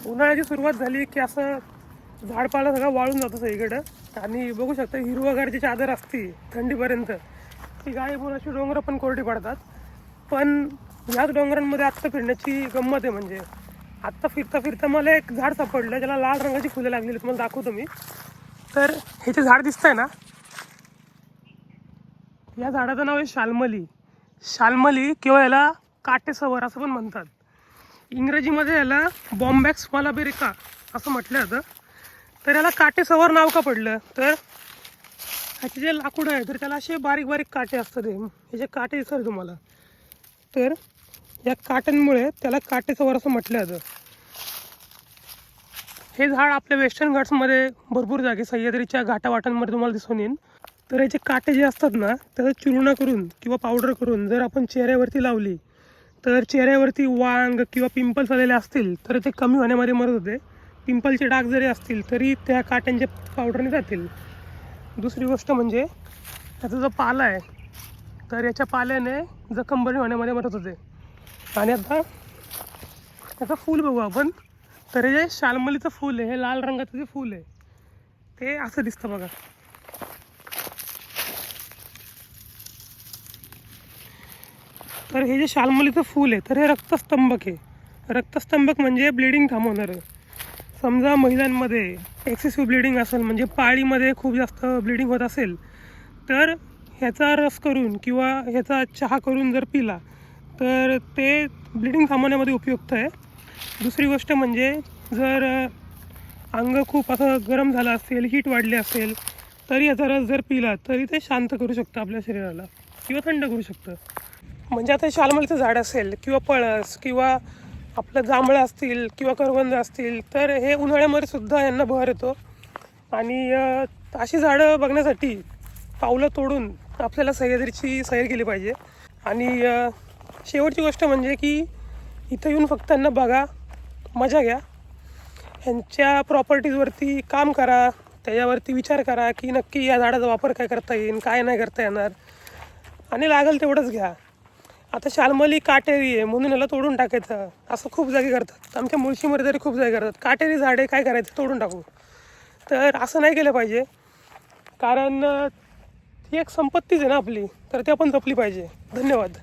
उन्हाळ्याची सुरुवात झाली की असं झाडपाला सगळं वाळून जातं सगळीकडं आणि बघू शकता हिरवगारची चादर असती थंडीपर्यंत ती गायब होऊन अशी डोंगरं पण कोरडी पडतात. पण याच डोंगरांमध्ये आत्ता फिरण्याची गंमत आहे. म्हणजे आत्ता फिरता फिरता मला एक झाड सापडलं ज्याला लाल रंगाची फुलं लागलेली, तुम्हाला दाखवतो मी. तर हे जे झाड दिसतंय ना, या झाडाचं नाव आहे शाल्मली. शाल्मली किंवा याला काटेसवर असं पण म्हणतात. इंग्रजीमध्ये याला बॉम्बॅक्स मलाबेरिका असं म्हटलं जातं. तर याला काटेसवर नाव का पडलं, तर ह्याचे जे लाकूड आहे तर त्याला असे बारीक बारीक काटे असतात. हे जे काटे दिसतात तुम्हाला, तर या काट्यांमुळे त्याला काटेसवर असं म्हटलं जातं. हे झाड आपल्या वेस्टर्न घाट्समध्ये भरपूर जागे सह्याद्रीच्या घाटावाटांमध्ये तुम्हाला दिसून येईल. तर याचे काटे जे असतात ना, त्याचा चूर्ण करून किंवा पावडर करून जर आपण चेहऱ्यावरती लावली तर चेहऱ्यावरती वांग किंवा पिंपल्स आलेले असतील तर ते कमी होण्यामध्ये मदत होते. पिंपलचे डाग जरी असतील तरी त्या काट्यांच्या पावडरने जातील. दुसरी गोष्ट म्हणजे त्याचा जो पाला आहे तर याच्या पाल्याने जखम बरी होण्यामध्ये मदत होते. आणि आता त्याचं फूल बघू आपण. तर हे जे शाल्मलीचं फूल आहे, हे लाल रंगाचं जे फूल आहे ते असं दिसतं बघा. तर हे जे शाल्मलीचं फूल आहे तर हे रक्तस्तंभक आहे. रक्तस्तंभक म्हणजे ब्लिडिंग थांबवणारं. समजा महिलांमध्ये एक्सेसिव्ह ब्लिडिंग असेल, म्हणजे पाळीमध्ये खूप जास्त ब्लिडिंग होत असेल, तर ह्याचा रस करून किंवा ह्याचा चहा करून जर पिला तर ते ब्लिडिंग थांबवण्यामध्ये उपयुक्त आहे. दुसरी गोष्ट म्हणजे जर अंग खूप असं गरम झालं असेल, हीट वाढली असेल, तरी याचा रस जर पिला तरी ते शांत करू शकतं आपल्या शरीराला किंवा थंड करू शकतं. म्हणजे आता शाल्मलीचं झाड असेल किंवा पळस किंवा आपलं जांभळं असतील किंवा करवंद असतील तर हे उन्हाळ्यामध्ये सुद्धा यांना बहर येतो. आणि अशी झाडं बघण्यासाठी पावलं तोडून आपल्याला सह्याद्रीची सैर केली पाहिजे. आणि शेवटची गोष्ट म्हणजे की इथं येऊन फक्त यांना बघा, मजा घ्या, ह्यांच्या प्रॉपर्टीजवरती काम करा, त्याच्यावरती विचार करा की नक्की या झाडाचा वापर काय करता येईल, काय नाही करता येणार, आणि लागेल तेवढंच घ्या. आता शाल्मली काटेरी आहे म्हणून याला तोडून टाकायचं असं खूप जागी करतात. आमच्या मुळशीमध्ये तरी खूप जागी करतात. काटेरी झाडे काय करायचं, तोडून टाकू. तर असं नाही केलं पाहिजे, कारण ही एक संपत्तीच आहे ना आपली, तर ती आपण जपली पाहिजे. धन्यवाद.